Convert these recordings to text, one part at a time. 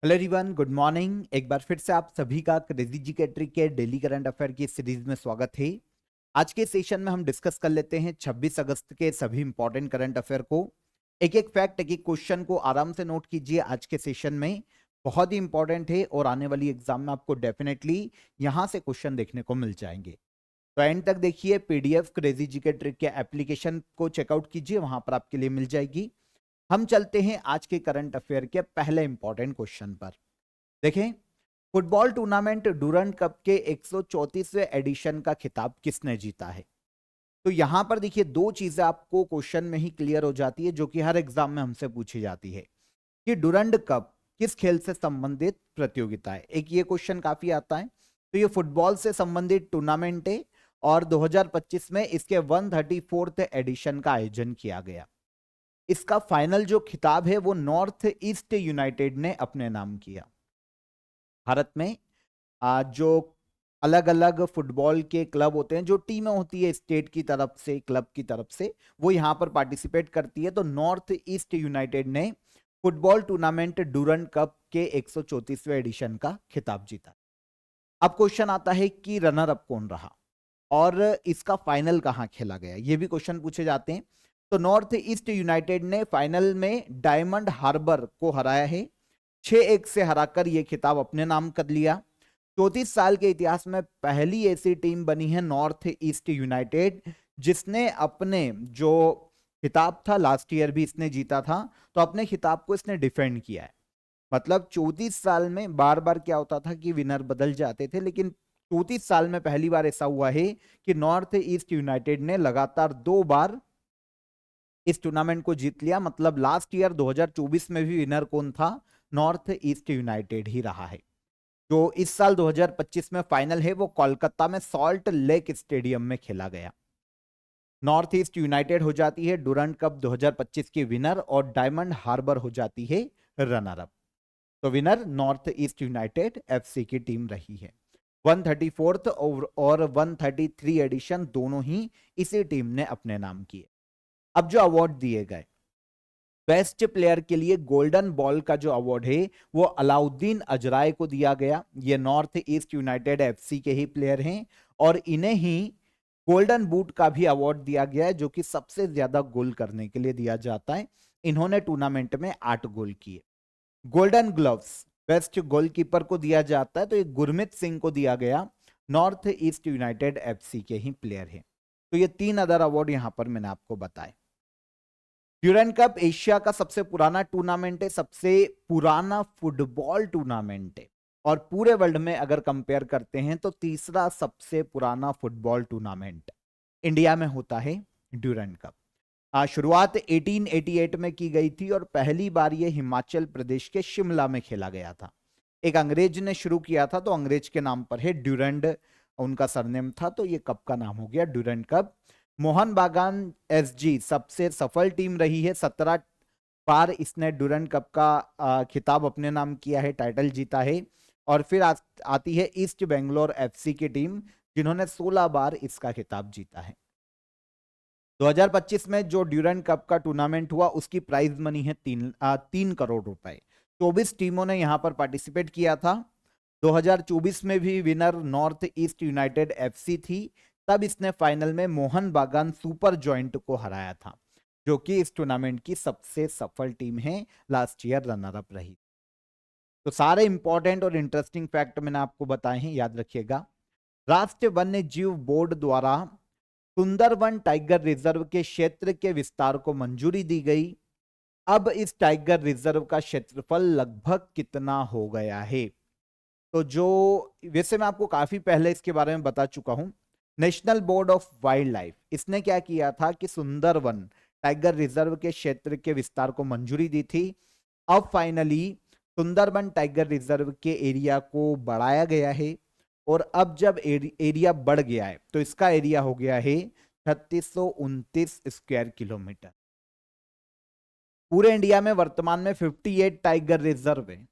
Hello everyone, good morning. एक बार फिर से आप सभी का क्रेजी जी के ट्रिक के डेली करंट अफेयर की सीरीज में स्वागत है। आज के सेशन में हम डिस्कस कर लेते हैं 26 अगस्त के सभी इंपॉर्टेंट करंट अफेयर को। एक एक फैक्ट, एक एक क्वेश्चन को आराम से नोट कीजिए। आज के सेशन में बहुत ही इंपॉर्टेंट है और आने वाली एग्जाम में आपको डेफिनेटली यहां से क्वेश्चन देखने को मिल जाएंगे। तो एंड तक देखिए। पीडीएफ क्रेजी जी के ट्रिक के एप्लीकेशन को चेकआउट कीजिए, वहां पर आपके लिए मिल जाएगी। हम चलते हैं आज के करंट अफेयर के पहले इंपॉर्टेंट क्वेश्चन पर। देखें, फुटबॉल टूर्नामेंट डूरंट कप के 134वें एडिशन का खिताब किसने जीता है? तो यहां पर देखिए, दो चीजें आपको क्वेश्चन में ही क्लियर हो जाती है जो कि हर एग्जाम में हमसे पूछी जाती है कि डूरंट कप किस खेल से संबंधित प्रतियोगिता है। एक ये क्वेश्चन काफी आता है। तो ये फुटबॉल से संबंधित टूर्नामेंट है और 2025 में इसके 134th एडिशन का आयोजन किया गया। इसका फाइनल जो खिताब है वो नॉर्थ ईस्ट यूनाइटेड ने अपने नाम किया। भारत में जो अलग अलग फुटबॉल के क्लब होते हैं, जो टीमें होती है स्टेट की तरफ से, क्लब की तरफ से, वो यहां पर पार्टिसिपेट करती है। तो नॉर्थ ईस्ट यूनाइटेड ने फुटबॉल टूर्नामेंट डूरंट कप के 134वें एडिशन का खिताब जीता। अब क्वेश्चन आता है कि रनर अप कौन रहा और इसका फाइनल कहां खेला गया, ये भी क्वेश्चन पूछे जाते हैं। तो नॉर्थ ईस्ट यूनाइटेड ने फाइनल में डायमंड हार्बर को हराया है। 6-1 से हराकर यह खिताब अपने नाम कर लिया। 34 साल के इतिहास में पहली ऐसी टीम बनी है नॉर्थ ईस्ट यूनाइटेड जिसने अपने जो खिताब था, लास्ट ईयर भी इसने जीता था, तो अपने खिताब को इसने डिफेंड किया है। मतलब 34 साल में बार बार क्या होता था कि विनर बदल जाते थे, लेकिन 34 साल में पहली बार ऐसा हुआ है कि नॉर्थ ईस्ट यूनाइटेड ने लगातार 2 बार इस टूर्नामेंट को जीत लिया। मतलब लास्ट ईयर 2024 में भी विनर कौन था? नॉर्थ ईस्ट यूनाइटेड ही रहा है। जो इस साल 2025 में फाइनल है वो कोलकाता में सॉल्ट लेक स्टेडियम में खेला गया। नॉर्थ ईस्ट यूनाइटेड हो जाती है डूरंट कप 2025 की विनर और डायमंड हार्बर हो जाती है रनर अप। तो winner north east United FC की टीम रही है। 134th और 133 एडिशन दोनों ही इसी टीम ने अपने नाम किए। अब जो अवार्ड दिए गए, बेस्ट प्लेयर के लिए गोल्डन बॉल का जो अवार्ड है वो अलाउद्दीन अजराय को दिया गया। ये नॉर्थ ईस्ट यूनाइटेड एफसी के ही प्लेयर हैं और इन्हें ही गोल्डन बूट का भी अवार्ड दिया गया है, जो कि सबसे ज्यादा गोल करने के लिए दिया जाता है। इन्होंने टूर्नामेंट में 8 गोल किए। गोल्डन ग्लव्स बेस्ट गोलकीपर को दिया जाता है, तो ये गुरमीत सिंह को दिया गया। नॉर्थ ईस्ट यूनाइटेड एफसी के ही प्लेयर हैं। तो ये 3 अदर अवार्ड यहां पर मैंने आपको बताए। ड्यूरेंट कप एशिया का सबसे पुराना टूर्नामेंट है, सबसे पुराना फुटबॉल टूर्नामेंट है और पूरे वर्ल्ड में अगर कंपेयर करते हैं तो तीसरा सबसे पुराना फुटबॉल टूर्नामेंट इंडिया में होता है ड्यूरेंट कप। शुरुआत 1888 में की गई थी और पहली बार यह हिमाचल प्रदेश के शिमला में खेला गया था। एक अंग्रेज ने शुरू किया था, तो अंग्रेज के नाम पर है, ड्यूरेंट उनका सरनेम था, तो ये कप का नाम हो गया ड्यूरेंट कप। मोहन बागान एसजी सबसे सफल टीम रही है। 17 बार इसने ड्यूरेंट कप का खिताब अपने नाम किया है, टाइटल जीता है। और फिर आती है ईस्ट बेंगलोर एफसी की टीम, जिन्होंने 16 बार इसका खिताब जीता है। 2025 में जो ड्यूरेंट कप का टूर्नामेंट हुआ उसकी प्राइज मनी है 3 करोड़ रुपए। 24 टीमों ने यहां पर पार्टिसिपेट किया था। 2024 में भी winner north east United FC थी। तब इसने फाइनल में मोहन बागान सुपर जॉइंट को हराया था, जो कि इस टूर्नामेंट की सबसे सफल टीम है, लास्ट ईयर रनर अप रही। तो सारे इंपॉर्टेंट और इंटरेस्टिंग फैक्ट मैंने आपको बताए हैं, याद रखिएगा। राष्ट्रीय वन्य जीव बोर्ड द्वारा सुंदरवन टाइगर रिजर्व के क्षेत्र के विस्तार को मंजूरी दी गई। अब इस टाइगर रिजर्व का क्षेत्रफल लगभग कितना हो गया है? तो जो, वैसे मैं आपको काफी पहले इसके बारे में बता चुका हूं। National board of wild life इसने क्या किया था कि सुंदरवन टाइगर रिजर्व के क्षेत्र के विस्तार को मंजूरी दी थी। अब फाइनली सुंदरबन टाइगर रिजर्व के एरिया को बढ़ाया गया है और अब जब एरिया बढ़ गया है तो इसका एरिया हो गया है 3629 स्क्वायर किलोमीटर। पूरे इंडिया में वर्तमान में 58 टाइगर रिजर्व है।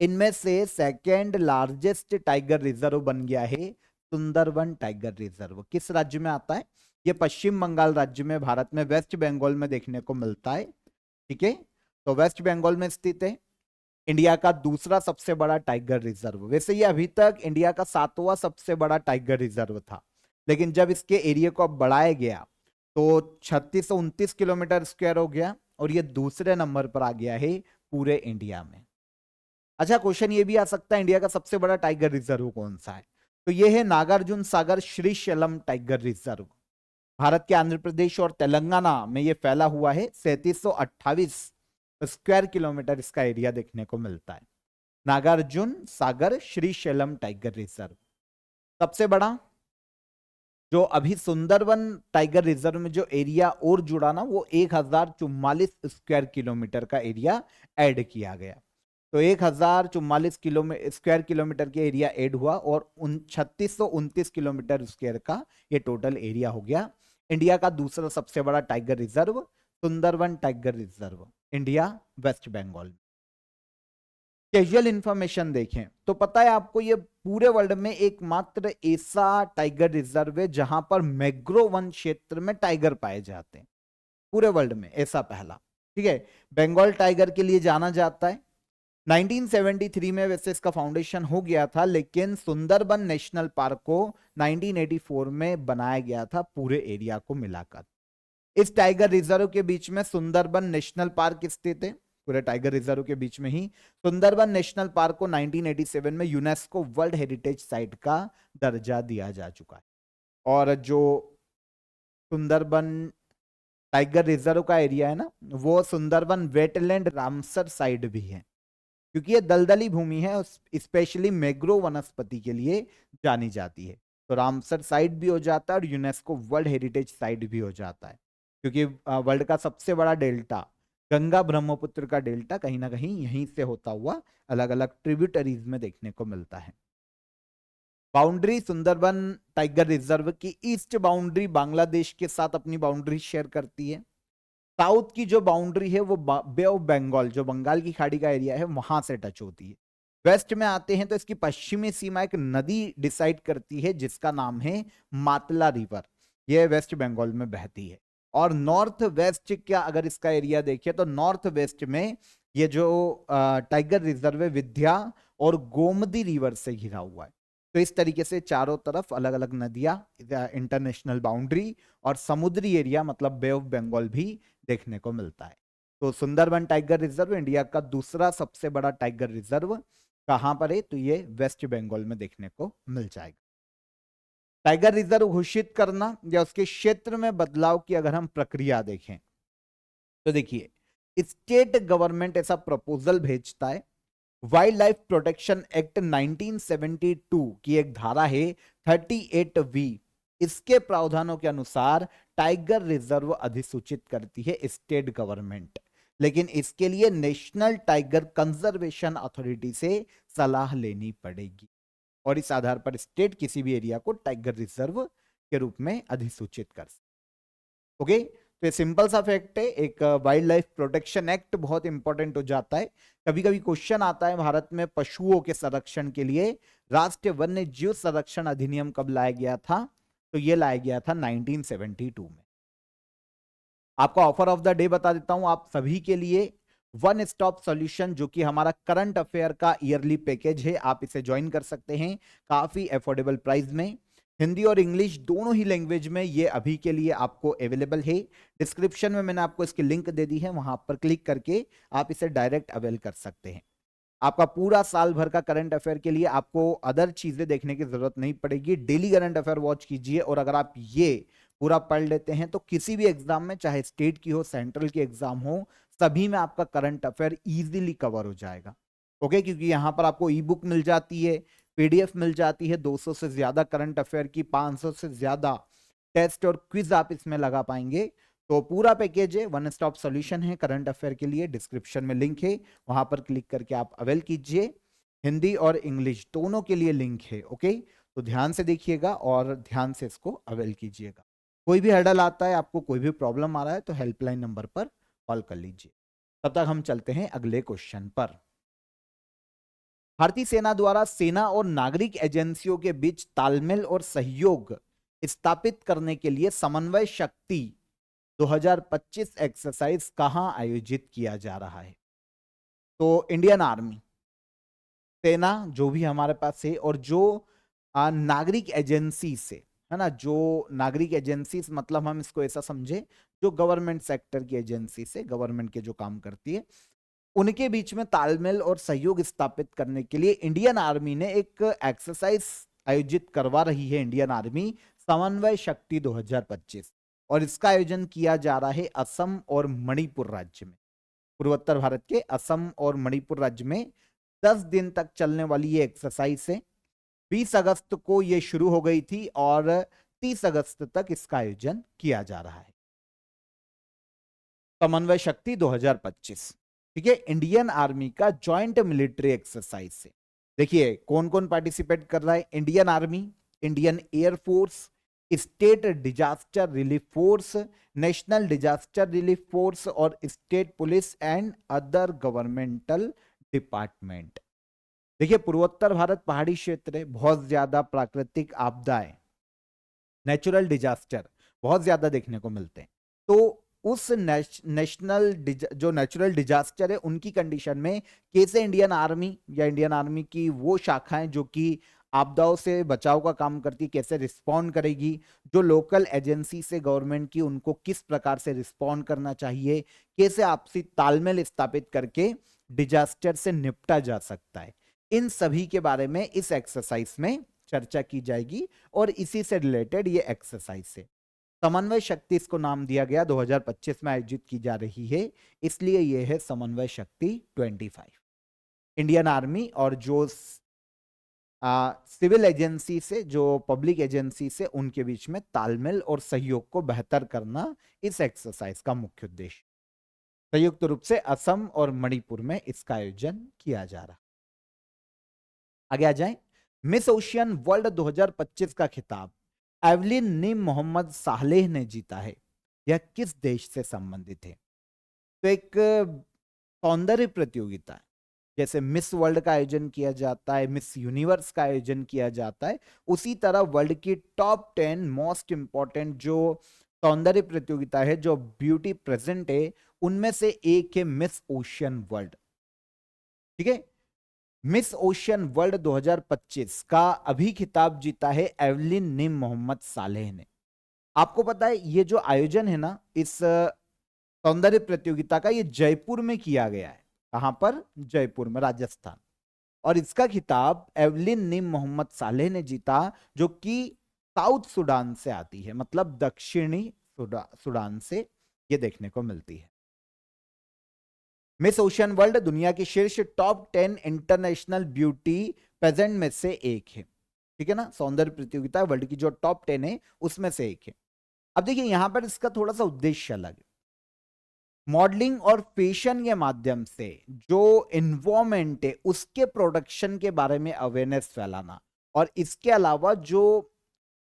इनमें से सेकेंड लार्जेस्ट टाइगर रिजर्व बन गया है सुंदरबन टाइगर रिजर्व। किस राज्य में आता है? ये पश्चिम बंगाल राज्य में, भारत में वेस्ट बंगाल में देखने को मिलता है। ठीक है, तो वेस्ट बंगाल में स्थित है। इंडिया का दूसरा सबसे बड़ा टाइगर रिजर्व। वैसे ये अभी तक इंडिया का 7वां सबसे बड़ा टाइगर रिजर्व था, लेकिन जब इसके एरिया को अब बढ़ाया गया तो 3629 किलोमीटर स्क्वायर हो गया और ये दूसरे नंबर पर आ गया है पूरे इंडिया में। अच्छा, क्वेश्चन ये भी आ सकता है इंडिया का सबसे बड़ा टाइगर रिजर्व कौन सा है? तो ये है नागार्जुन सागर श्रीशैलम टाइगर रिजर्व। भारत के आंध्र प्रदेश और तेलंगाना में ये फैला हुआ है। 3728 स्क्वायर किलोमीटर इसका एरिया देखने को मिलता है। नागार्जुन सागर श्रीशैलम टाइगर रिजर्व सबसे बड़ा। जो अभी सुंदरवन टाइगर रिजर्व में जो एरिया और जुड़ा ना, वो 1044 स्क्वायर किलोमीटर का एरिया ऐड किया गया। तो 1044 स्क्वायर किलोमीटर के एरिया ऐड हुआ और 3629 किलोमीटर स्क्वायर का ये टोटल एरिया हो गया। इंडिया का दूसरा सबसे बड़ा tiger reserve Sundarban tiger reserve, India West Bengal. Casual information देखें तो पता है आपको, ये पूरे वर्ल्ड में एकमात्र ऐसा टाइगर रिजर्व है जहां पर मैग्रो वन क्षेत्र में टाइगर पाए जाते हैं। पूरे वर्ल्ड में ऐसा पहला। ठीक है, बंगाल टाइगर के लिए जाना जाता है। 1973 में वैसे इसका फाउंडेशन हो गया था, लेकिन सुंदरबन नेशनल पार्क को 1984 में बनाया गया था पूरे एरिया को मिलाकर। इस टाइगर रिजर्व के बीच में सुंदरबन नेशनल पार्क स्थित है। पूरे टाइगर रिजर्व के बीच में ही सुंदरबन नेशनल पार्क को 1987 में यूनेस्को वर्ल्ड हेरिटेज साइट का दर्जा दिया जा चुका है। और जो सुंदरबन टाइगर रिजर्व का एरिया है ना, वो सुंदरबन वेटलैंड रामसर साइट भी है, क्योंकि ये दलदली भूमि है, स्पेशली मैग्रो वनस्पति के लिए जानी जाती है। तो रामसर साइट भी हो जाता है और यूनेस्को वर्ल्ड हेरिटेज साइट भी हो जाता है, क्योंकि वर्ल्ड का सबसे बड़ा डेल्टा गंगा ब्रह्मपुत्र का डेल्टा कहीं ना कहीं यहीं से होता हुआ अलग अलग ट्रिब्यूटरीज में देखने को मिलता है। बाउंड्री सुंदरबन टाइगर रिजर्व की ईस्ट बाउंड्री बांग्लादेश के साथ अपनी बाउंड्री शेयर करती है। साउथ की जो बाउंड्री है वो बे ऑफ बंगाल, जो बंगाल की खाड़ी का एरिया है, वहां से टच होती है। वेस्ट में आते हैं तो इसकी पश्चिमी सीमा एक नदी डिसाइड करती है जिसका नाम है मातला रिवर। यह वेस्ट बंगाल में बहती है। और नॉर्थ वेस्ट का अगर इसका एरिया देखिए तो नॉर्थ वेस्ट में ये जो टाइगर रिजर्व है विद्या और गोमती रिवर से घिरा हुआ है। तो इस तरीके से चारों तरफ अलग अलग नदियां, इंटरनेशनल बाउंड्री और समुद्री एरिया मतलब बे ऑफ बंगाल भी देखने को मिलता है। तो सुंदरबन टाइगर रिजर्व इंडिया का दूसरा सबसे बड़ा टाइगर रिजर्व कहां पर है? तो ये वेस्ट बंगाल में देखने को मिल जाएगा। टाइगर रिजर्व घोषित करना या उसके क्षेत्र में बदलाव की अगर हम प्रक्रिया देखें तो देखिए, स्टेट गवर्नमेंट ऐसा प्रपोजल भेजता है। वाइल्ड लाइफ प्रोटेक्शन एक्ट 1972 की एक धारा है 38V, इसके प्रावधानों के अनुसार टाइगर रिजर्व अधिसूचित करती है स्टेट गवर्नमेंट, लेकिन इसके लिए नेशनल टाइगर कंजर्वेशन अथॉरिटी से सलाह लेनी पड़ेगी और इस आधार पर स्टेट किसी भी एरिया को टाइगर रिजर्व के रूप में अधिसूचित कर सकते। ओके, तो ये सिंपल सा फैक्ट है। एक वाइल्ड लाइफ प्रोटेक्शन एक्ट बहुत इंपॉर्टेंट हो जाता है। कभी कभी क्वेश्चन आता है भारत में पशुओं के संरक्षण के लिए राष्ट्रीय वन्य जीव संरक्षण अधिनियम कब लाया गया था? तो ये लाया गया था 1972 में। आपका ऑफर ऑफ द डे बता देता हूं आप सभी के लिए, वन स्टॉप सॉल्यूशन, जो कि हमारा करंट अफेयर का ईयरली पैकेज है। आप इसे ज्वाइन कर सकते हैं काफी अफोर्डेबल प्राइस में। हिंदी और इंग्लिश दोनों ही लैंग्वेज में ये अभी के लिए आपको अवेलेबल है। डिस्क्रिप्शन में मैंने आपको इसकी लिंक दे दी है, वहां पर क्लिक करके आप इसे डायरेक्ट अवेल कर सकते हैं। आपका पूरा साल भर का करंट अफेयर के लिए आपको अदर चीजें देखने की जरूरत नहीं पड़ेगी। डेली करंट अफेयर वॉच कीजिए और अगर आप ये पूरा पढ़ लेते हैं तो किसी भी एग्जाम में, चाहे स्टेट की हो सेंट्रल की एग्जाम हो, सभी में आपका करंट अफेयर इजीली कवर हो जाएगा। ओके, क्योंकि यहां पर आपको ई बुक मिल जाती है, पीडीएफ मिल जाती है 200 से ज्यादा करंट अफेयर की, 500 से ज्यादा टेस्ट और क्विज आप इसमें लगा पाएंगे। तो पूरा पैकेज है, वन स्टॉप सॉल्यूशन है करंट अफेयर के लिए। डिस्क्रिप्शन में लिंक है, वहां पर क्लिक करके आप अवेल कीजिए। हिंदी और इंग्लिश दोनों के लिए लिंक है। ओके, तो ध्यान से देखिएगा और ध्यान से इसको अवेल कीजिएगा। कोई भी हर्डल आता है, आपको कोई भी प्रॉब्लम आ रहा है तो हेल्पलाइन नंबर पर कॉल कर लीजिए। तब तक हम चलते हैं अगले क्वेश्चन पर। भारतीय सेना द्वारा सेना और नागरिक एजेंसियों के बीच तालमेल और सहयोग स्थापित करने के लिए समन्वय शक्ति 2025 एक्सरसाइज कहां आयोजित किया जा रहा है? तो इंडियन आर्मी, सेना जो भी हमारे पास है, और जो नागरिक एजेंसी से, है ना, जो नागरिक एजेंसी मतलब हम इसको ऐसा समझे जो गवर्नमेंट सेक्टर की एजेंसी से, गवर्नमेंट के जो काम करती है, उनके बीच में तालमेल और सहयोग स्थापित करने के लिए इंडियन आर्मी ने एक एक्सरसाइज आयोजित करवा रही है, इंडियन आर्मी समन्वय शक्ति 2025। और इसका आयोजन किया जा रहा है असम और मणिपुर राज्य में, पूर्वोत्तर भारत के असम और मणिपुर राज्य में 10 दिन तक चलने वाली ये एक्सरसाइज है। 20 अगस्त को ये शुरू हो गई थी और 30 अगस्त तक इसका आयोजन किया जा रहा है। समन्वय शक्ति 2025, ठीक है, इंडियन आर्मी का ज्वाइंट मिलिट्री एक्सरसाइज है। देखिए कौन कौन पार्टिसिपेट कर रहा है, Indian army, Indian air force, state disaster relief force, national disaster relief force और state police and other governmental department. देखिए पूर्वोत्तर भारत पहाड़ी क्षेत्र है, बहुत ज्यादा प्राकृतिक आपदाएं, नेचुरल डिजास्टर बहुत ज्यादा देखने को मिलते हैं। तो उस नेशनल जो नेचुरल डिजास्टर है उनकी कंडीशन में कैसे इंडियन आर्मी या इंडियन आर्मी की वो शाखाएं जो कि आपदाओं से बचाव का काम करती, कैसे रिस्पॉन्ड करेगी, जो लोकल एजेंसी से गवर्नमेंट की, उनको किस प्रकार से रिस्पॉन्ड करना चाहिए, कैसे आपसी तालमेल स्थापित करके डिजास्टर से निपटा जा सकता है, इन सभी के बारे में इस एक्सरसाइज में चर्चा की जाएगी। और इसी से रिलेटेड ये एक्सरसाइज है, समन्वय शक्ति इसको नाम दिया गया, 2025 में आयोजित की जा रही है, इसलिए ये है समन्वय शक्ति 25। इंडियन आर्मी और जो सिविल एजेंसी से, जो पब्लिक एजेंसी से, उनके बीच में तालमेल और सहयोग को बेहतर करना इस एक्सरसाइज का मुख्य उद्देश्य। संयुक्त रूप से असम और मणिपुर में इसका आयोजन किया जा रहा। आगे आ जाए, मिस ओशियन वर्ल्ड 2025 का खिताब एवलिन निम मोहम्मद सालेह ने जीता है। यह किस देश से संबंधित है? तो एक सौंदर्य प्रतियोगिता है, जैसे मिस वर्ल्ड का आयोजन किया जाता है, मिस यूनिवर्स का आयोजन किया जाता है, उसी तरह वर्ल्ड की टॉप 10 मोस्ट इंपॉर्टेंट जो सौंदर्य प्रतियोगिता है, जो ब्यूटी प्रेजेंट है, उनमें से एक है मिस ओशियन वर्ल्ड। ठीक है, मिस ओशियन वर्ल्ड 2025 का अभी खिताब जीता है एवलिन निम मोहम्मद सालेह ने। आपको पता है ये जो आयोजन है ना इस सौंदर्य प्रतियोगिता का, ये जयपुर में किया गया है। कहां पर? जयपुर में, राजस्थान। और इसका खिताब एवलिन निम मोहम्मद सालेह ने जीता, जो कि साउथ सुडान से आती है, मतलब दक्षिणी सुडान से ये देखने को मिलती है। मिस ओशियन वर्ल्ड दुनिया की शीर्ष टॉप 10 इंटरनेशनल ब्यूटी पेजेंट में से एक है। ठीक है ना, सौंदर्य प्रतियोगिता वर्ल्ड की जो टॉप 10 है उसमें से एक है। अब देखिए यहां पर इसका थोड़ा सा उद्देश्य अलग है। मॉडलिंग और फैशन के माध्यम से जो इन्वायरमेंट है उसके प्रोडक्शन के बारे में अवेयरनेस फैलाना, और इसके अलावा जो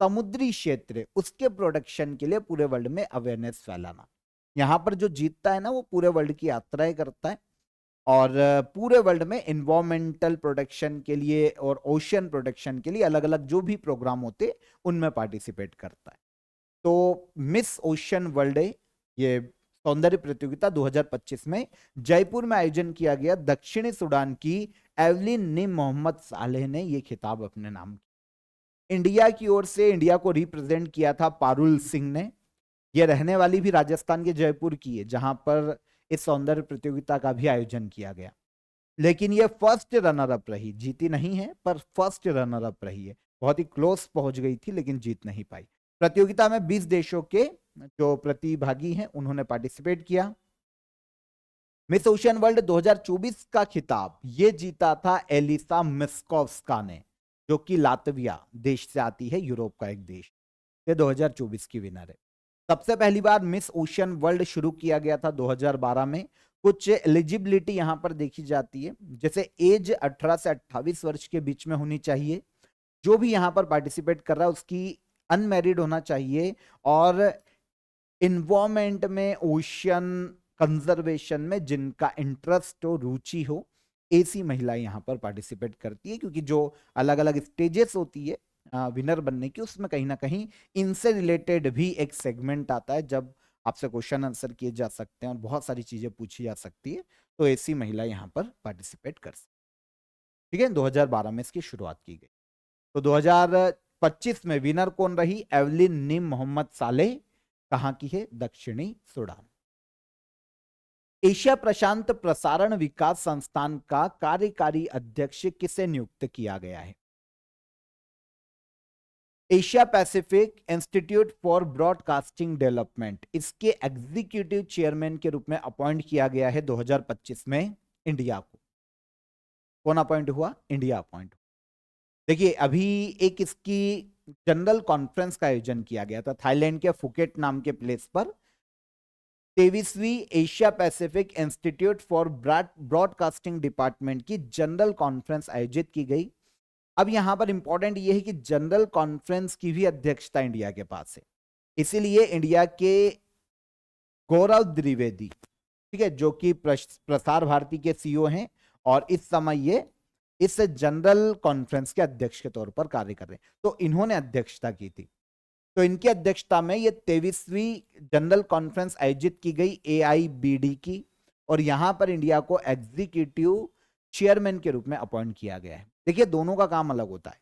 समुद्री क्षेत्र है उसके प्रोडक्शन के लिए पूरे वर्ल्ड में अवेयरनेस फैलाना। यहां पर जो जीतता है ना वो पूरे वर्ल्ड की यात्राएं करता है और पूरे वर्ल्ड में इन्वायरमेंटल प्रोटेक्शन के लिए और ओशियन प्रोटेक्शन के लिए अलग अलग जो भी प्रोग्राम होते उनमें पार्टिसिपेट करता है। तो मिस ओशियन वर्ल्ड ये सौंदर्य प्रतियोगिता 2025 में जयपुर में आयोजन किया गया। दक्षिणी सूडान की एवलिन निम मोहम्मद सालेह ने यह खिताब अपने नाम किया। इंडिया की ओर से इंडिया को रिप्रेजेंट किया था पारुल सिंह ने। यह रहने वाली भी राजस्थान के जयपुर की है, जहां पर इस सौंदर्य प्रतियोगिता का भी आयोजन किया गया। लेकिन यह फर्स्ट रनर अप रही, जीती नहीं है पर फर्स्ट रनर अप रही है। बहुत ही क्लोज पहुंच गई थी लेकिन जीत नहीं पाई। प्रतियोगिता में 20 देशों के जो प्रतिभागी हैं उन्होंने पार्टिसिपेट किया। मिस ओशियन वर्ल्ड 2024 का खिताब ये जीता था एलिसा मिस्कोव्स्का ने, जो कि लातविया देश से आती है, यूरोप का एक देश। ये 2024 की विनर है। सबसे पहली बार मिस ओशियन वर्ल्ड शुरू किया गया था 2012 में। कुछ एलिजिबिलिटी यहां पर देखी जाती है, जैसे एज 18 से 28 वर्ष के बीच में होनी चाहिए। जो भी यहां पर पार्टिसिपेट कर रहा है उसकी अनमैरिड होना चाहिए, और इन्वायरमेंट में, ओशियन कंजर्वेशन में जिनका इंटरेस्ट हो, रुचि हो, ऐसी महिला यहां पर पार्टिसिपेट करती है। क्योंकि जो अलग अलग स्टेजेस होती है विनर बनने की, उसमें कहीं ना कहीं इनसे रिलेटेड भी एक सेगमेंट आता है जब आपसे क्वेश्चन आंसर किए जा सकते हैं और बहुत सारी चीजें पूछी जा सकती है। तो ऐसी महिला यहाँ पर पार्टिसिपेट कर सकती। ठीक है, 2012 में इसकी शुरुआत की गई। तो 2025 में विनर कौन रही? एवलिन निम मोहम्मद सालेह। कहां की है? दक्षिणी सूडान। एशिया प्रशांत प्रसारण विकास संस्थान का कार्यकारी अध्यक्ष किसे नियुक्त किया गया है? Asia Pacific institute for broadcasting development, इसके एग्जीक्यूटिव चेयरमैन के रूप में अपॉइंट किया गया है 2025 में इंडिया को। कौन अपॉइंट हुआ? India appoint. देखिए, अभी एक इसकी जनरल कॉन्फ्रेंस का आयोजन किया गया था थाईलैंड के फुकेट नाम के प्लेस पर। 23वीं Asia Pacific institute for broadcasting department की जनरल कॉन्फ्रेंस आयोजित की गई। अब यहां पर इंपॉर्टेंट यह है कि जनरल कॉन्फ्रेंस की भी अध्यक्षता इंडिया के पास है, इसीलिए इंडिया के गौरव द्विवेदी, ठीक है, जो कि प्रसार भारती के सीईओ हैं और इस समय ये इस जनरल कॉन्फ्रेंस के अध्यक्ष के तौर पर कार्य कर रहे हैं, तो इन्होंने अध्यक्षता की थी। तो इनकी अध्यक्षता में ये 23वीं जनरल कॉन्फ्रेंस आयोजित की गई AIBD की, और यहां पर इंडिया को एग्जीक्यूटिव चेयरमैन के रूप में अपॉइंट किया गया है। देखिए, दोनों का काम अलग होता है।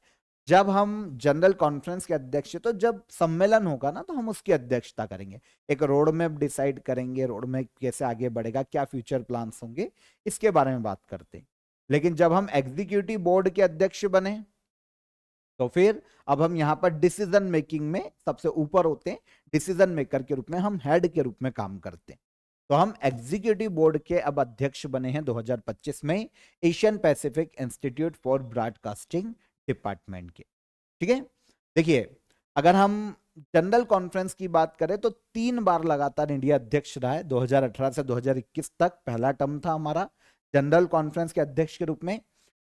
जब हम जनरल कॉन्फ्रेंस के अध्यक्ष, तो जब सम्मेलन होगा ना, तो हम उसकी अध्यक्षता करेंगे, एक रोड मैप डिसाइड करेंगे, रोड मैप कैसे आगे बढ़ेगा, क्या फ्यूचर प्लान्स होंगे, इसके बारे में बात करते हैं। लेकिन जब हम एग्जीक्यूटिव बोर्ड के अध्यक्ष बने, तो फिर अब हम यहां पर डिसीजन मेकिंग में सबसे ऊपर होते हैं, डिसीजन मेकर के रूप में हम हेड के रूप में काम करते हैं। तो हम एग्जीक्यूटिव बोर्ड के अब अध्यक्ष बने हैं 2025 में Asian Pacific institute for broadcasting department के। ठीक है, देखिए, अगर हम जनरल कॉन्फ्रेंस की बात करें तो 3 बार लगातार इंडिया अध्यक्ष रहा है। 2018 से 2021 तक पहला टर्म था हमारा जनरल कॉन्फ्रेंस के अध्यक्ष के रूप में,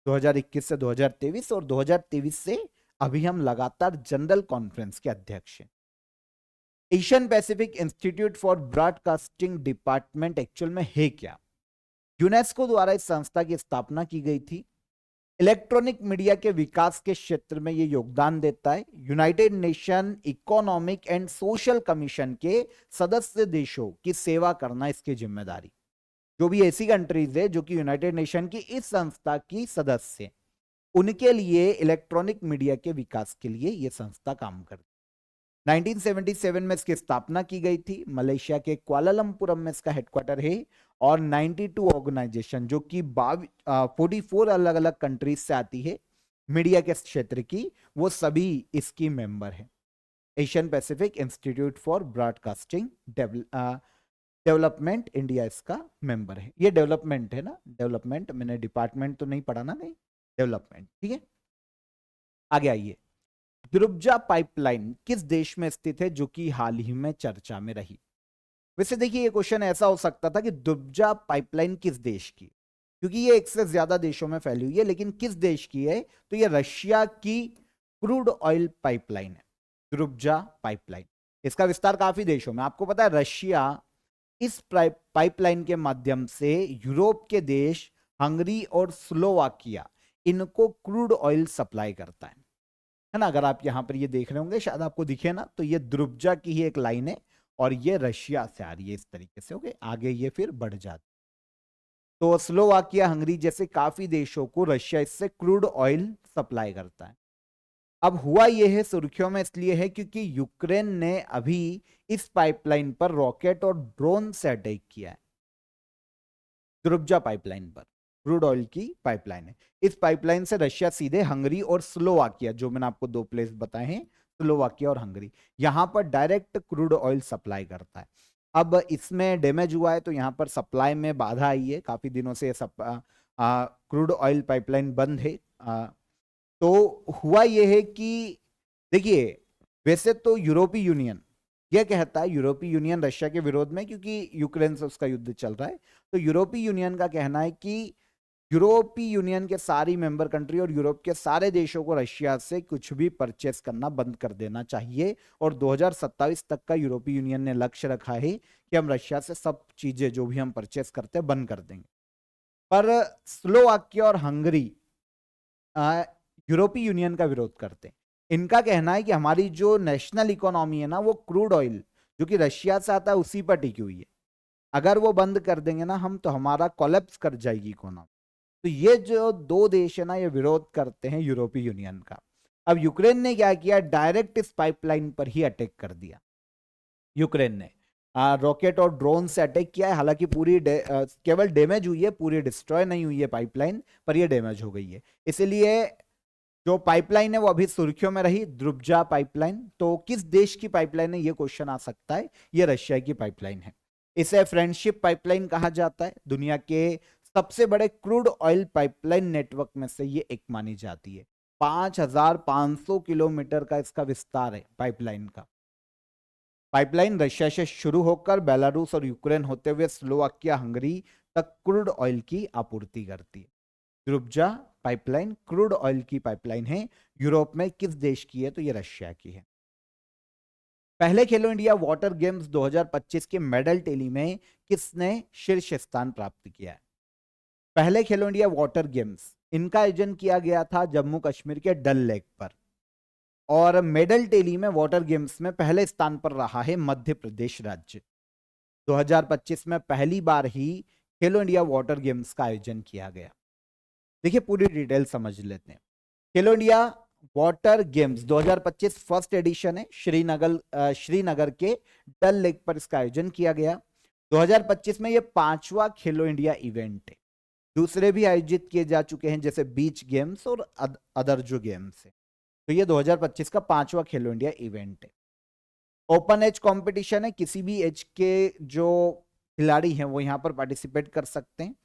2021 से 2023, और 2023 से अभी हम लगातार जनरल कॉन्फ्रेंस के अध्यक्ष हैं। Asian Pacific institute for broadcasting department actual में है क्या? यूनेस्को द्वारा इस संस्था की स्थापना की गई थी। इलेक्ट्रॉनिक मीडिया के विकास के क्षेत्र में यह योगदान देता है। United nation economic and social commission के सदस्य देशों की सेवा करना इसकी जिम्मेदारी। जो भी ऐसी कंट्रीज है जो कि यूनाइटेड नेशन की इस संस्था की सदस्य है, उनके लिए इलेक्ट्रॉनिक मीडिया के विकास के लिए यह संस्था काम करती है। 1977 में इसकी स्थापना की गई थी। मलेशिया के कुआलालंपुरम में इसका हेडक्वार्टर है, और 92 ऑर्गेनाइजेशन जो कि 44 अलग अलग कंट्रीज से आती है मीडिया के क्षेत्र की, वो सभी इसकी मेंबर हैं। Asian Pacific institute for broadcasting development India इसका मेंबर है। ये डेवलपमेंट है ना, डेवलपमेंट, मैंने डिपार्टमेंट तो नहीं पढ़ा ना कहीं, डेवलपमेंट। ठीक है, आगे आइए। द्रुबजा पाइपलाइन किस देश में स्थित है, जो कि हाल ही में चर्चा में रही? वैसे देखिए, ये क्वेश्चन ऐसा हो सकता था कि द्रुबजा पाइपलाइन किस देश की, क्योंकि ये एक से ज्यादा देशों में फैली हुई है, लेकिन किस देश की है? तो ये रशिया की क्रूड ऑयल पाइपलाइन है, द्रुबजा पाइपलाइन। इसका विस्तार काफी देशों में, आपको पता है रशिया इस पाइपलाइन के माध्यम से यूरोप के देश हंगरी और स्लोवाकिया, इनको क्रूड ऑयल सप्लाई करता है ना। अगर आप यहां पर ये देख रहे होंगे, शायद आपको दिखे ना, तो ये द्रुबजा की ही एक लाइन है, और ये रशिया से आ रही है इस तरीके से। ओके, आगे ये फिर बढ़ जाती। तो स्लोवाकिया, हंगरी जैसे काफी देशों को रशिया इससे क्रूड ऑयल सप्लाई करता है। अब हुआ यह है सुर्खियों में इसलिए है क्योंकि यूक्रेन ने अभी इस पाइपलाइन पर रॉकेट और ड्रोन से अटैक किया है। द्रुबजा पाइपलाइन पर, क्रूड ऑयल की पाइपलाइन है। इस पाइपलाइन से रशिया सीधे हंगरी और स्लोवाकिया, जो मैंने आपको 2 प्लेस बताए हैं, स्लोवाकिया और हंगरी, यहां पर डायरेक्ट क्रूड ऑयल सप्लाई करता है। अब इसमें डैमेज हुआ है, तो यहां पर सप्लाई में बाधा आई है, काफी दिनों से क्रूड ऑयल पाइपलाइन बंद है। तो हुआ यह है कि देखिए, वैसे तो यूरोपीय यूनियन यह कहता है, यूरोपीय यूनियन रशिया के विरोध में, क्योंकि यूक्रेन से उसका युद्ध चल रहा है, तो यूरोपीय यूनियन का कहना है कि यूरोपीय यूनियन के सारी मेंबर कंट्री और यूरोप के सारे देशों को रशिया से कुछ भी परचेस करना बंद कर देना चाहिए, और 2027 तक का यूरोपीय यूनियन ने लक्ष्य रखा है कि हम रशिया से सब चीजें जो भी हम परचेस करते हैं बंद कर देंगे। पर स्लोवाकिया और हंगरी यूरोपीय यूनियन का विरोध करते हैं। इनका कहना है कि हमारी जो नेशनल इकोनॉमी है ना, वो क्रूड ऑयल जो कि रशिया से आता है उसी पर टिकी हुई है। अगर वो बंद कर देंगे ना हम, तो हमारा कोलैप्स कर जाएगी इकोनॉमी। तो ये जो दो देश है ना, ये विरोध करते हैं यूरोपीय यूनियन का। अब यूक्रेन ने क्या किया, डायरेक्ट इस पाइपलाइन पर ही अटैक कर दिया। यूक्रेन ने रॉकेट और ड्रोन से अटैक किया है। हालांकि पूरी केवल डैमेज हुई है, पूरी डिस्ट्रॉय नहीं हुई है पाइपलाइन, पर ये डैमेज हो गई है। इसलिए जो पाइपलाइन है वो अभी सुर्खियों में रही, द्रुब्जा पाइपलाइन। तो किस देश की पाइपलाइन है, ये क्वेश्चन आ सकता है। ये रशिया की पाइपलाइन है। इसे फ्रेंडशिप पाइपलाइन कहा जाता है। दुनिया के सबसे बड़े क्रूड ऑयल पाइपलाइन नेटवर्क में से ये एक मानी जाती है। 5,500 किलोमीटर का इसका विस्तार है पाइपलाइन का। पाइपलाइन रशिया से शुरू होकर बेलारूस और यूक्रेन होते हुए स्लोवाकिया, हंगरी तक क्रूड ऑयल की आपूर्ति करती है। द्रुब्जा पाइपलाइन क्रूड ऑयल की पाइपलाइन है। यूरोप में किस देश की है, तो ये रशिया की है। पहले खेलो इंडिया वाटर गेम्स 2025 के मेडल टैली में किसने शीर्ष स्थान प्राप्त किया है? पहले खेलो इंडिया वाटर गेम्स, इनका आयोजन किया गया था जम्मू कश्मीर के डल लेक पर। और मेडल टैली में वाटर गेम्स में पहले स्थान पर रहा है मध्य प्रदेश राज्य। 2025 में पहली बार ही खेलो इंडिया वाटर गेम्स का आयोजन किया गया। देखिए पूरी डिटेल समझ लेते हैं। खेलो India water games 2025 first edition है। श्रीनगर के डल लेक पर इसका आयोजन किया गया। 2025 में यह 5वां खेलो इंडिया इवेंट है। दूसरे भी आयोजित किए जा चुके हैं, जैसे बीच गेम्स और अदर जो गेम्स है। तो ये 2025 का 5वां खेलो इंडिया इवेंट है। ओपन एज कंपटीशन है, किसी भी एज के जो खिलाड़ी हैं वो यहाँ पर पार्टिसिपेट कर सकते हैं।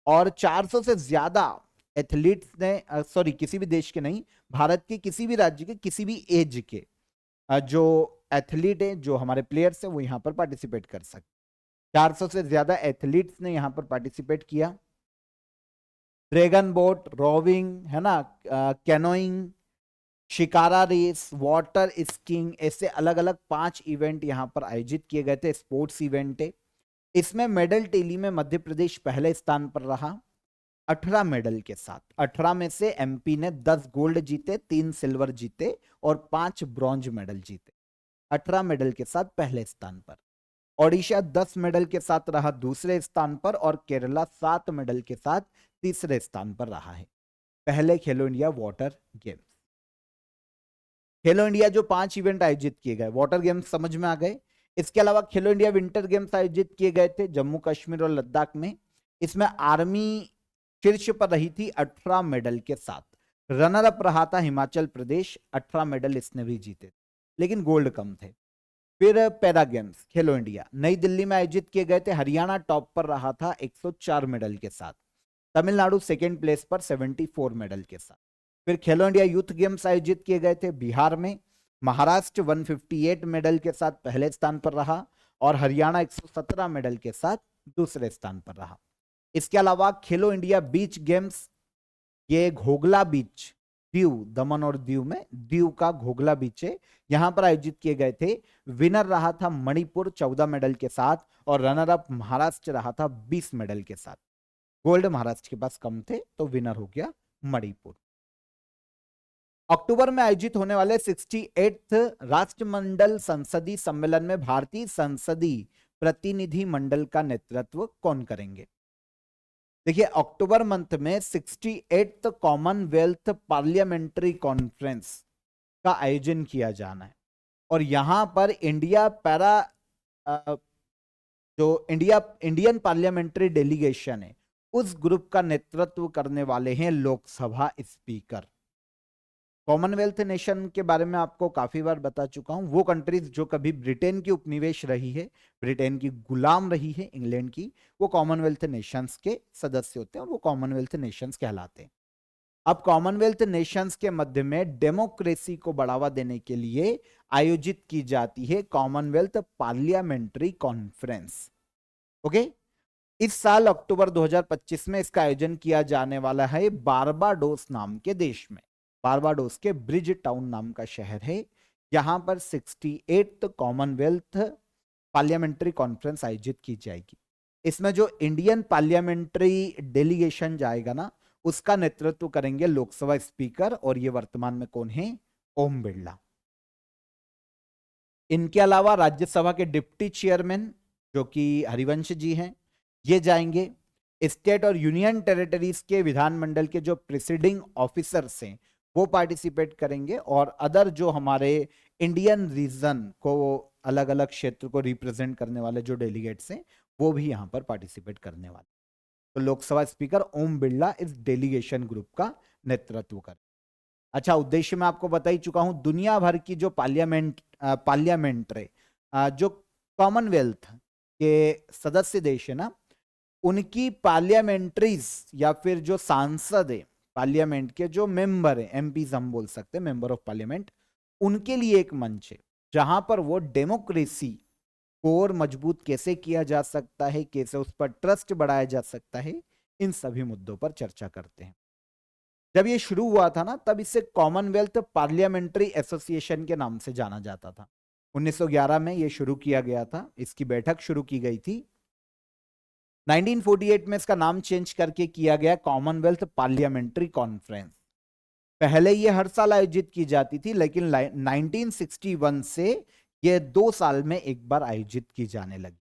और 400 से ज्यादा एथलीट्स ने, सॉरी किसी भी देश के नहीं, भारत के किसी भी राज्य के किसी भी एज के जो एथलीट हैं, जो हमारे प्लेयर्स हैं, वो यहाँ पर पार्टिसिपेट कर सकते। 400 से ज्यादा एथलीट्स ने यहाँ पर पार्टिसिपेट किया। ड्रैगन बोट, रोविंग है ना, canoeing, shikara race, water skiing, ऐसे अलग अलग 5 इवेंट यहाँ पर आयोजित किए गए थे। स्पोर्ट्स इवेंट है। इसमें मेडल टैली में मध्य प्रदेश पहले स्थान पर रहा 18 मेडल के साथ। 18 में से एमपी ने 10 गोल्ड जीते, 3 सिल्वर जीते और 5 ब्रॉन्ज मेडल जीते। 18 मेडल के साथ पहले स्थान पर। ओडिशा 10 मेडल के साथ रहा दूसरे स्थान पर और केरला 7 मेडल के साथ तीसरे स्थान पर रहा है। पहले खेलो इंडिया वाटर गेम्स। खेलो इंडिया जो 5 इवेंट आयोजित किए गए, वाटर गेम्स समझ में आ गए। इसके अलावा खेलो इंडिया विंटर गेम्स आयोजित किए गए थे जम्मू कश्मीर और लद्दाख में। इसमें आर्मी शीर्ष पर रही थी 18 मेडल के साथ। रनर अप रहा था हिमाचल प्रदेश, 18 मेडल इसने भी जीते, लेकिन गोल्ड कम थे। फिर पैरा गेम्स खेलो इंडिया नई दिल्ली में आयोजित किए गए थे। हरियाणा टॉप पर रहा था 104 मेडल के साथ। तमिलनाडु सेकेंड प्लेस पर 74 मेडल के साथ। फिर खेलो इंडिया यूथ गेम्स आयोजित किए गए थे बिहार में। महाराष्ट्र 158 मेडल के साथ पहले स्थान पर रहा और हरियाणा 117 मेडल के साथ दूसरे स्थान पर रहा। इसके अलावा खेलो इंडिया बीच गेम्स, ये घोगला बीच, दीव, दमन और दीव में, दीव का घोगला बीच है, यहां पर आयोजित किए गए थे। विनर रहा था मणिपुर 14 मेडल के साथ और रनर अप महाराष्ट्र रहा था 20 मेडल के साथ। गोल्ड महाराष्ट्र के पास कम थे, तो विनर हो गया मणिपुर। अक्टूबर में आयोजित होने वाले 68th राष्ट्रमंडल संसदीय सम्मेलन में भारतीय संसदीय प्रतिनिधि मंडल का नेतृत्व कौन करेंगे? देखिए अक्टूबर मंथ में 68th कॉमनवेल्थ पार्लियामेंट्री कॉन्फ्रेंस का आयोजन किया जाना है और यहां पर जो इंडियन पार्लियामेंट्री डेलीगेशन है, उस ग्रुप का नेतृत्व करने वाले हैं लोकसभा स्पीकर। कॉमनवेल्थ नेशन के बारे में आपको काफी बार बता चुका हूं। वो कंट्रीज जो कभी ब्रिटेन की उपनिवेश रही है, ब्रिटेन की गुलाम रही है इंग्लैंड की, वो कॉमनवेल्थ नेशंस के सदस्य होते हैं और वो कॉमनवेल्थ नेशंस कहलाते हैं। अब कॉमनवेल्थ नेशंस के मध्य में डेमोक्रेसी को बढ़ावा देने के लिए आयोजित की जाती है कॉमनवेल्थ पार्लियामेंट्री कॉन्फ्रेंस। ओके, इस साल अक्टूबर 2025 में इसका आयोजन किया जाने वाला है बारबाडोस नाम के देश में। बारबाडोस के ब्रिज टाउन नाम का शहर है। यहां पर 68th कॉमनवेल्थ पार्लियामेंट्री कॉन्फ्रेंस आयोजित की जाएगी। इसमें जो इंडियन पार्लियामेंट्री डेलीगेशन जाएगा ना, उसका नेतृत्व करेंगे लोकसभा स्पीकर और ये वर्तमान में कौन है? ओम बिरला। इनके अलावा राज्यसभा के डिप्टी चेयरमैन जो कि हरिवंश जी हैं, ये जाएंगे। स्टेट और यूनियन टेरिटरीज के विधानमंडल के जो प्रिसीडिंग ऑफिसर्स हैं वो पार्टिसिपेट करेंगे, और अदर जो हमारे इंडियन रीजन को, अलग अलग क्षेत्र को रिप्रेजेंट करने वाले जो डेलीगेट्स हैं वो भी यहाँ पर पार्टिसिपेट करने वाले। तो लोकसभा स्पीकर ओम बिरला इस डेलीगेशन ग्रुप का नेतृत्व कर। अच्छा, उद्देश्य मैं आपको बता ही चुका हूं। दुनिया भर की जो पार्लियामेंट्री जो कॉमनवेल्थ के सदस्य देश है ना, उनकी पार्लियामेंट्रीज या फिर जो सांसद है पार्लियामेंट के, जो मेंबर है, एमपीज हम बोल सकते हैं, मेंबर ऑफ पार्लियामेंट, उनके लिए एक मंच है जहां पर वो डेमोक्रेसी को और मजबूत कैसे किया जा सकता है, कैसे उस पर ट्रस्ट बढ़ाया जा सकता है, इन सभी मुद्दों पर चर्चा करते हैं। जब ये शुरू हुआ था ना, तब इसे कॉमनवेल्थ पार्लियामेंट्री एसोसिएशन के नाम से जाना जाता था। 1911 में ये शुरू किया गया था, इसकी बैठक शुरू की गई थी। 1948 में इसका नाम चेंज करके किया गया कॉमनवेल्थ पार्लियामेंट्री कॉन्फ्रेंस। पहले ये हर साल आयोजित की जाती थी, लेकिन 1961 से ये 2 साल में एक बार आयोजित की जाने लगी।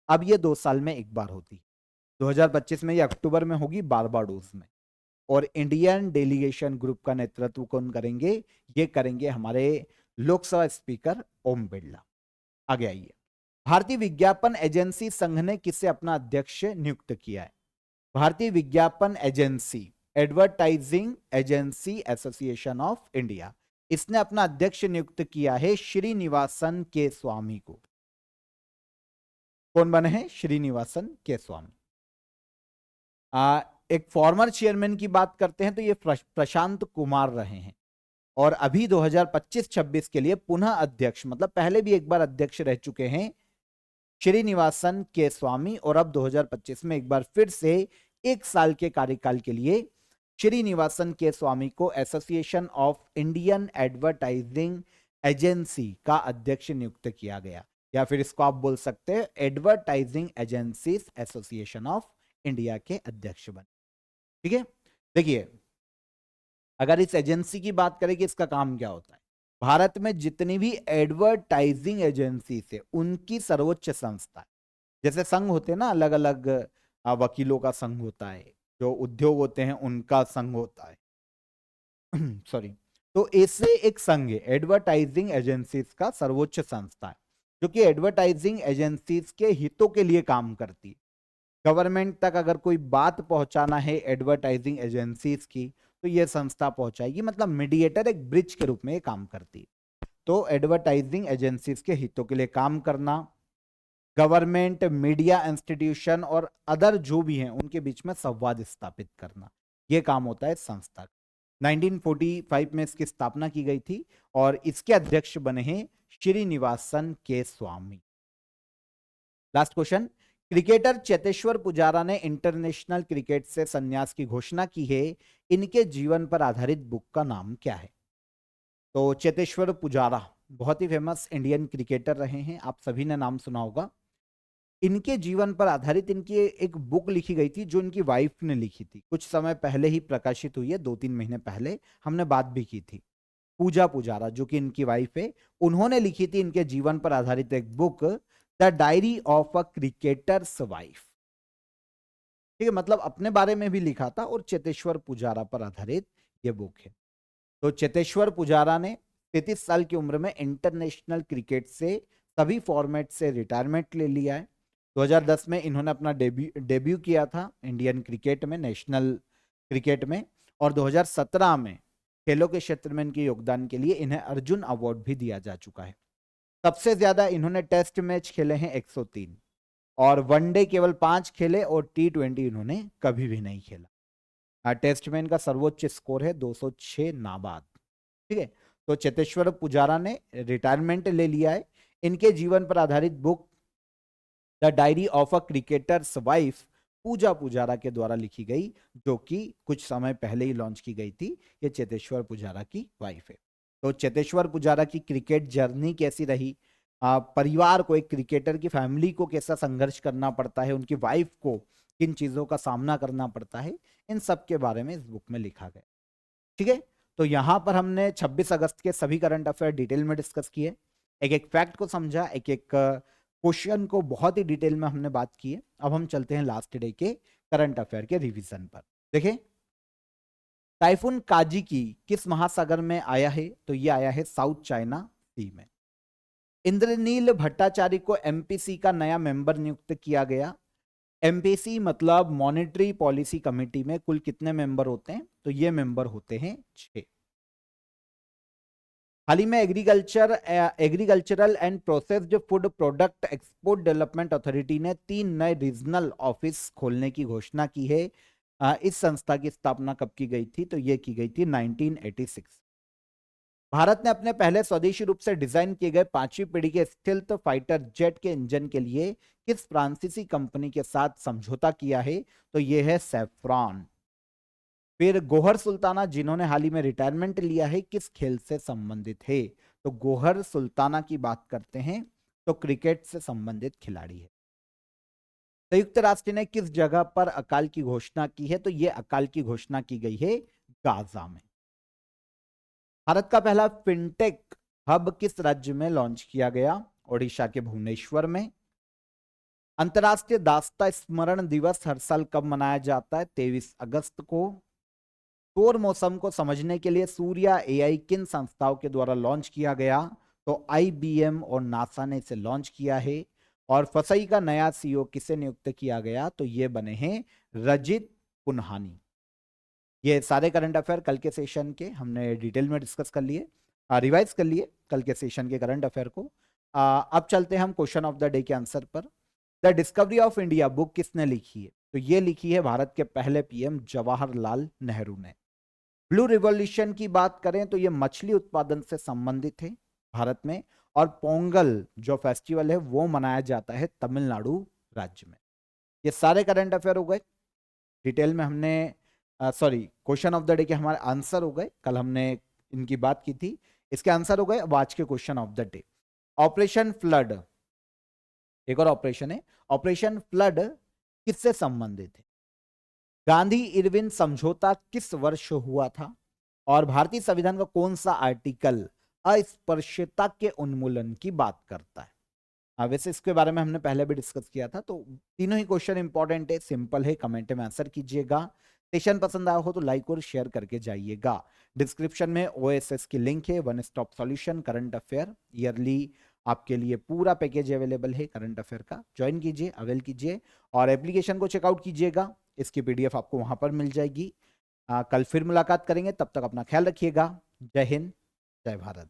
अब ये 2 साल में एक बार होती। 2025 में ये अक्टूबर में होगी बारबाडोस में। और इंडियन डेलीगेशन ग्रुप का नेतृत्व कौन करेंगे? ये करेंगे हमारे लोकसभा स्पीकर ओम बिरला। आगे आइए। भारतीय विज्ञापन एजेंसी संघ ने किसे अपना अध्यक्ष नियुक्त किया है? भारतीय विज्ञापन agency, advertising agency association of India, इसने अपना अध्यक्ष नियुक्त किया है श्रीनिवासन के स्वामी को। कौन बने हैं? श्रीनिवासन के स्वामी। एक फॉर्मर चेयरमैन की बात करते हैं तो ये प्रशांत कुमार रहे हैं, और अभी 2025-26 के लिए पुनः अध्यक्ष, मतलब पहले भी एक बार अध्यक्ष रह चुके हैं श्रीनिवासन के स्वामी, और अब 2025 में एक बार फिर से 1 साल के कार्यकाल के लिए श्रीनिवासन के स्वामी को association of Indian advertising agency का अध्यक्ष नियुक्त किया गया, या फिर इसको आप बोल सकते हैं advertising agencies association of India के अध्यक्ष बने। ठीक है, देखिए अगर इस एजेंसी की बात करें कि इसका काम क्या होता है, भारत में जितनी भी एडवर्टाइजिंग एजेंसी है उनकी सर्वोच्च संस्था है। जैसे संघ होते हैं ना, अलग अलग वकीलों का संघ होता है, जो उद्योग होते हैं उनका संघ होता है सॉरी, तो ऐसे एक संघ है एडवर्टाइजिंग एजेंसीज का सर्वोच्च संस्था है, जो कि एडवर्टाइजिंग एजेंसीज के हितों के लिए काम करती है। गवर्नमेंट तक अगर कोई बात पहुंचाना है एडवर्टाइजिंग एजेंसीज की, तो ये संस्था पहुंचाएगी, मतलब मीडिएटर, एक ब्रिज के रूप में ये काम करती है। तो एडवर्टाइजिंग एजेंसीज के हितों के लिए काम करना, गवर्नमेंट, मीडिया इंस्टीट्यूशन और अदर जो भी हैं उनके बीच में संवाद स्थापित करना, ये काम होता है संस्था का। 1945 में इसकी स्थापना की गई थी, और इसके अध्यक्ष बने हैं Srinivasan K Swamy. Last question, cricketer Cheteshwar Pujara ने इंटरनेशनल क्रिकेट से संन्यास की घोषणा की है, इनके जीवन पर आधारित बुक का नाम क्या है? तो चेतेश्वर पुजारा बहुत ही फेमस इंडियन क्रिकेटर रहे हैं, आप सभी ने नाम सुना होगा। इनके जीवन पर आधारित इनकी एक बुक लिखी गई थी, जो इनकी वाइफ ने लिखी थी, कुछ समय पहले ही प्रकाशित हुई है, 2-3 महीने पहले हमने बात भी की थी। पूजा पुजारा जो कि इनकी वाइफ है, उन्होंने लिखी थी इनके जीवन पर आधारित एक book, the diary of a cricketer's wife. ठीक है, मतलब अपने बारे में भी लिखा था, और चेतेश्वर पुजारा पर आधारित ये बुक है। तो चेतेश्वर पुजारा ने 33 साल की उम्र में इंटरनेशनल क्रिकेट से सभी फॉर्मेट से रिटायरमेंट ले लिया है। 2010 में इन्होंने अपना डेब्यू किया था इंडियन क्रिकेट में, नेशनल क्रिकेट में, और 2017 में खेलों के क्षेत्र में इनके योगदान के लिए इन्हें अर्जुन अवार्ड भी दिया जा चुका है। सबसे ज्यादा इन्होंने टेस्ट मैच खेले हैं 103, और वनडे केवल 5 खेले, और T20 इन्होंने कभी भी नहीं खेला। टेस्ट में इनका सर्वोच्च स्कोर है 206 नाबाद। ठीक है, तो चेतेश्वर पुजारा ने रिटायरमेंट ले लिया है। इनके जीवन पर आधारित book the diary of a cricketer's wife Puja Pujara के द्वारा लिखी गई, जो कि कुछ समय पहले ही लॉन्च की गई थी। ये चेतेश्वर पुजारा की वाइफ है। तो चेतेश्वर पुजारा की क्रिकेट जर्नी कैसी रही, परिवार को, एक क्रिकेटर की फैमिली को कैसा संघर्ष करना पड़ता है, उनकी वाइफ को किन चीजों का सामना करना पड़ता है, इन सब के बारे में इस बुक में लिखा गया। ठीक है, तो यहां पर हमने 26 अगस्त के सभी करंट अफेयर डिटेल में डिस्कस किए, एक एक फैक्ट को समझा, एक एक क्वेश्चन को बहुत ही डिटेल में हमने बात की है। अब हम चलते हैं लास्ट डे के करंट अफेयर के रिवीजन पर। देखिए, टाइफून काजिकी किस महासागर में आया है? तो ये आया है साउथ चाइना सी में। इंद्रनील भट्टाचार्य को एमपीसी का नया मेंबर नियुक्त किया गया। एमपीसी मतलब मॉनेटरी पॉलिसी कमेटी में कुल कितने मेंबर होते हैं? तो ये मेंबर होते हैं 6। हाल ही में agricultural and processed food product export development authority ने 3 नए रीजनल ऑफिस खोलने की घोषणा की है। इस संस्था की स्थापना कब की गई थी? तो ये की गई थी 1986। भारत ने अपने पहले स्वदेशी रूप से डिजाइन किए गए 5वीं पीढ़ी के स्टील्थ फाइटर जेट के इंजन के लिए किस फ्रांसीसी कंपनी के साथ समझौता किया है? तो ये है सैफ्रॉन। फिर गोहर सुल्ताना जिन्होंने हाल ही में रिटायरमेंट लिया है, किस खेल से संबंधित है? तो गोहर सुल्ताना की बात करते हैं तो क्रिकेट से संबंधित खिलाड़ी है। संयुक्त राष्ट्र ने किस जगह पर अकाल की घोषणा की है? तो यह अकाल की घोषणा की गई है गाजा में। भारत का पहला फिनटेक हब किस राज्य में लॉन्च किया गया? ओडिशा के भुवनेश्वर में। अंतर्राष्ट्रीय दास्ता स्मरण दिवस हर साल कब मनाया जाता है? 23 अगस्त को। सौर मौसम को समझने के लिए सूर्या एआई किन संस्थाओं के द्वारा लॉन्च किया गया? तो आईबीएम और नासा ने इसे लॉन्च किया है। और फसई का नया सीईओ किसे नियुक्त किया गया? तो ये बने हैं रजित पुन्हानी। ये सारे करंट अफेयर कल के सेशन के हमने डिटेल में डिस्कस कर लिए, रिवाइज कर लिए कल के सेशन के करंट अफेयर को। अब चलते हैं हम क्वेश्चन ऑफ द डे के आंसर पर। The discovery of India book किसने लिखी है? तो ये लिखी है भारत के पहले पीएम जवाहरलाल नेहरू ने। ब्लू रिवॉल्यूशन की बात करें तो ये मछली उत्पादन से संबंधित है भारत में। और पोंगल जो फेस्टिवल है वो मनाया जाता है तमिलनाडु राज्य में। ये सारे करंट अफेयर हो गए डिटेल में हमने, sorry question of the day के हमारे आंसर हो गए, कल हमने इनकी बात की थी, इसके आंसर हो गए। अब आज के question of the day, operation flood, एक और ऑपरेशन है, ऑपरेशन फ्लड किससे संबंधित है? गांधी इरविन समझौता किस वर्ष हुआ था? और भारतीय संविधान का कौन सा आर्टिकल अस्पृश्यता के उन्मूलन की बात करता है? वैसे इसके बारे में हमने पहले भी डिस्कस किया था। तो तीनों ही क्वेश्चन इंपॉर्टेंट है, सिंपल है, कमेंट में आंसर कीजिएगा। सेशन पसंद आया हो तो लाइक और शेयर करके जाइएगा। डिस्क्रिप्शन में ओएसएस की लिंक है, one stop solution current affair yearly, आपके लिए पूरा पैकेज अवेलेबल है करंट अफेयर का। ज्वाइन कीजिए, अवेल कीजिए और एप्लीकेशन को चेकआउट कीजिएगा। इसकी पीडीएफ आपको वहां पर मिल जाएगी। कल फिर मुलाकात करेंगे, तब तक अपना ख्याल रखिएगा। जय हिंद, जय भारत।